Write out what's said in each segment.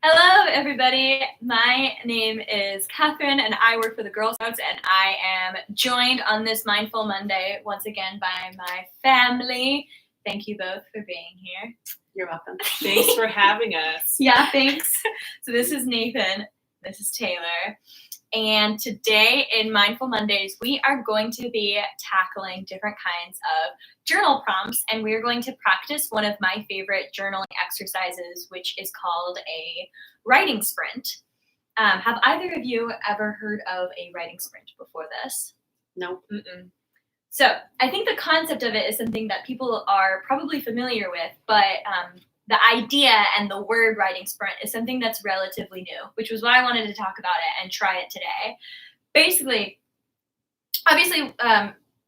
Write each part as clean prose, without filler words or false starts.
Hello, everybody. My name is Catherine, and I work for the Girl Scouts, and I am joined on this Mindful Monday once again by my family. Thank you both for being here. You're welcome. Thanks for having us. Yeah, thanks. So this is Nathan. This is Taylor. And today in Mindful Mondays, we are going to be tackling different kinds of journal prompts, and we're going to practice one of my favorite journaling exercises, which is called a writing sprint. Have either of you ever heard of a writing sprint before this? Nope. Mm-mm. So I think the concept of it is something that people are probably familiar with, but the idea and the word writing sprint is something that's relatively new, which was why I wanted to talk about it and try it today. Basically, obviously,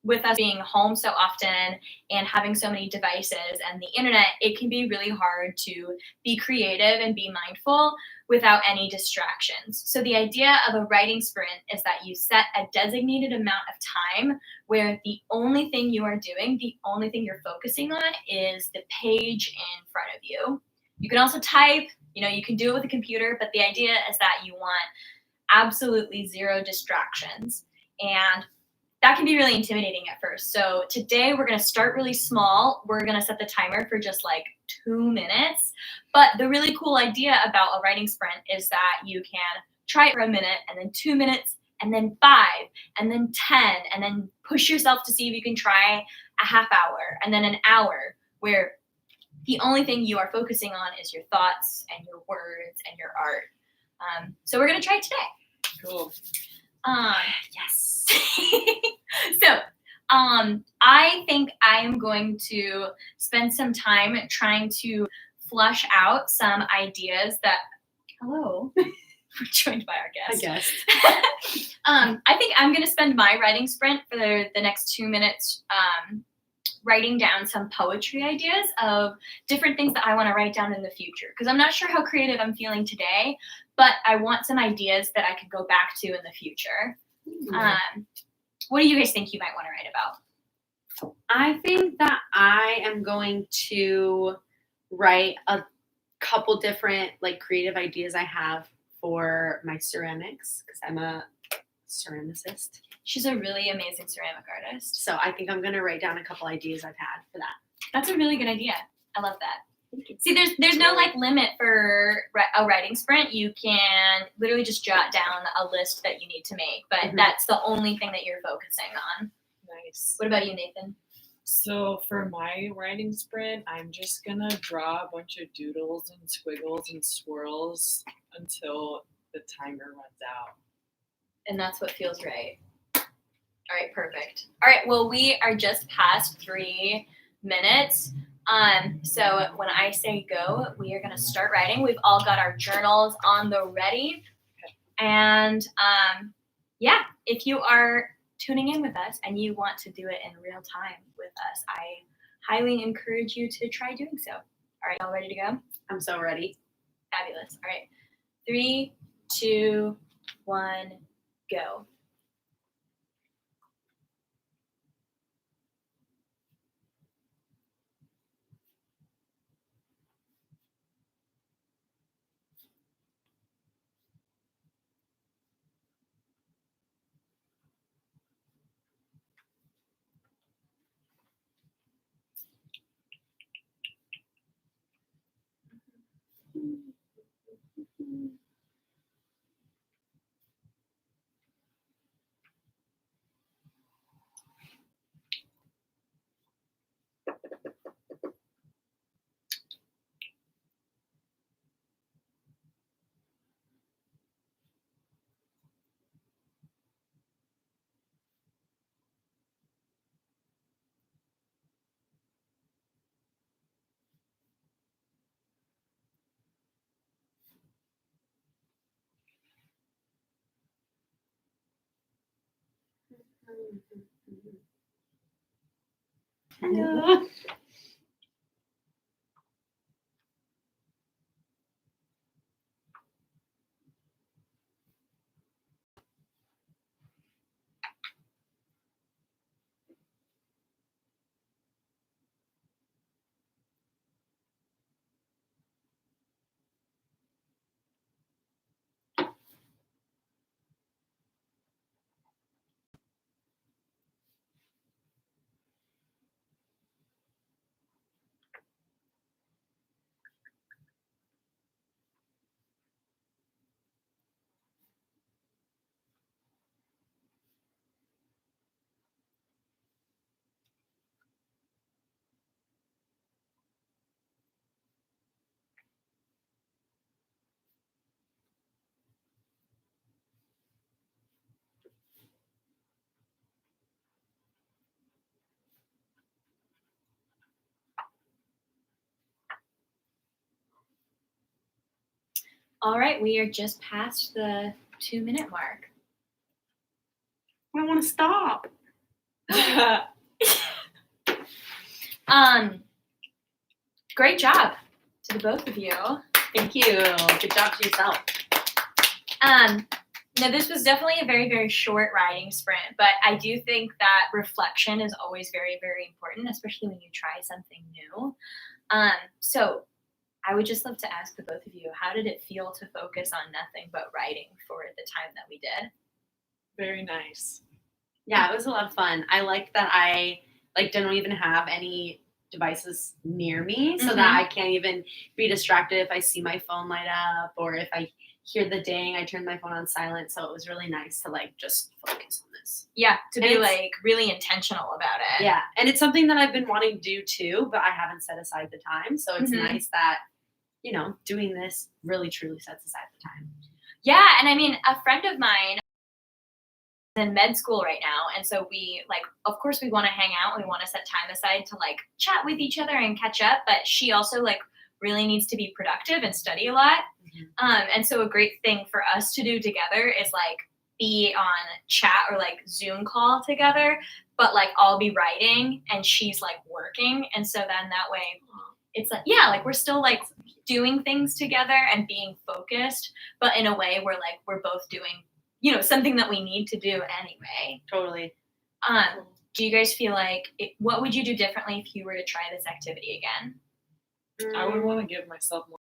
with us being home so often and having so many devices and the internet, it can be really hard to be creative and be mindful without any distractions. So the idea of a writing sprint is that you set a designated amount of time where the only thing you are doing, the only thing you're focusing on is the page in front of you. You can also type, you can do it with a computer, but the idea is that you want absolutely zero distractions. And that can be really intimidating at first. So today we're going to start really small. We're going to set the timer for just like 2 minutes. But the really cool idea about a writing sprint is that you can try it for a minute, and then 2 minutes, and then 5, and then 10, and then push yourself to see if you can try a half hour, and then an hour, where the only thing you are focusing on is your thoughts and your words and your art. So we're going to try it today. Cool. Yes. So, I think I am going to spend some time trying to flush out some ideas that. Hello, we're joined by our guest. I guess. I think I'm going to spend my writing sprint for the next 2 minutes writing down some poetry ideas of different things that I want to write down in the future. Because I'm not sure how creative I'm feeling today, but I want some ideas that I could go back to in the future. What do you guys think you might want to write about? I think that I am going to write a couple different creative ideas I have for my ceramics, because I'm a ceramicist. She's a really amazing ceramic artist. So I think I'm going to write down a couple ideas I've had for that. That's a really good idea. I love that. Thank you. See, there's no limit for a writing sprint. You can literally just jot down a list that you need to make, but that's the only thing that you're focusing on. Nice. What about you, Nathan? So for my writing sprint, I'm just going to draw a bunch of doodles and squiggles and swirls until the timer runs out. And that's what feels right. All right, perfect. All right, well, we are just past 3 minutes. So when I say go, we are going to start writing. We've all got our journals on the ready. And if you are tuning in with us and you want to do it in real time with us, I highly encourage you to try doing so. All right, all ready to go? I'm so ready. Fabulous. All right, 3, 2, 1, go. Hello. All right, we are just past the 2-minute mark. I don't want to stop. Great job to the both of you. Thank you. Good job to yourself. Now this was definitely a very, very short writing sprint, but I do think that reflection is always very, very important, especially when you try something new. So I would just love to ask the both of you, how did it feel to focus on nothing but writing for the time that we did? Very nice. Yeah, it was a lot of fun. I like that I don't even have any devices near me so that I can't even be distracted if I see my phone light up or if I hear the ding, I turned my phone on silent. So it was really nice to just focus on this. Yeah, to And be it's- really intentional about it. Yeah, and it's something that I've been wanting to do too, but I haven't set aside the time. So it's nice that, doing this really truly sets aside the time. Yeah, and I mean, a friend of mine is in med school right now, and so we of course we want to hang out, we want to set time aside to chat with each other and catch up, but she also really needs to be productive and study a lot. And so a great thing for us to do together is be on chat or Zoom call together, but I'll be writing and she's working, and so then that way it's we're still doing things together and being focused, but in a way where we're both doing something that we need to do anyway. Totally. Do you guys feel what would you do differently if you were to try this activity again? I would want to give myself more.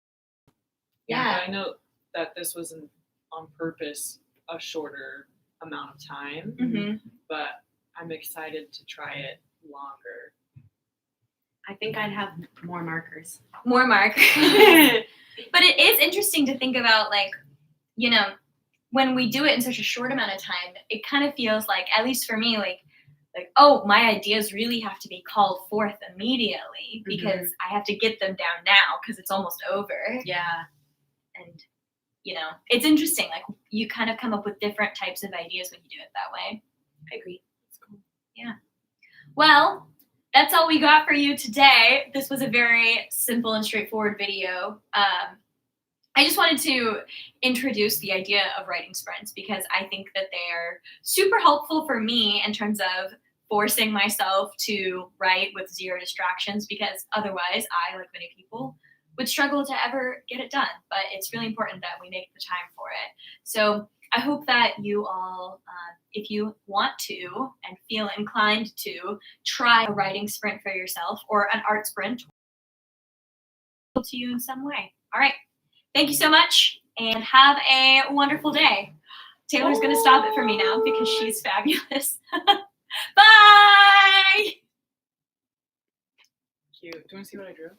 Yeah. But I know that this wasn't on purpose a shorter amount of time, but I'm excited to try it longer. I think I'd have more markers. More markers. But it is interesting to think about, when we do it in such a short amount of time, it kind of feels at least for me, oh, my ideas really have to be called forth immediately because I have to get them down now because it's almost over. Yeah. And, it's interesting. You kind of come up with different types of ideas when you do it that way. I agree. That's cool. Yeah. Well, that's all we got for you today. This was a very simple and straightforward video. I just wanted to introduce the idea of writing sprints because I think that they're super helpful for me in terms of forcing myself to write with zero distractions, because otherwise I, like many people, would struggle to ever get it done. But it's really important that we make the time for it. So I hope that you all, if you want to and feel inclined to, try a writing sprint for yourself or an art sprint to you in some way. All right. Thank you so much and have a wonderful day. Taylor's going to stop it for me now because she's fabulous. Bye! Cute. Do you want to see what I drew?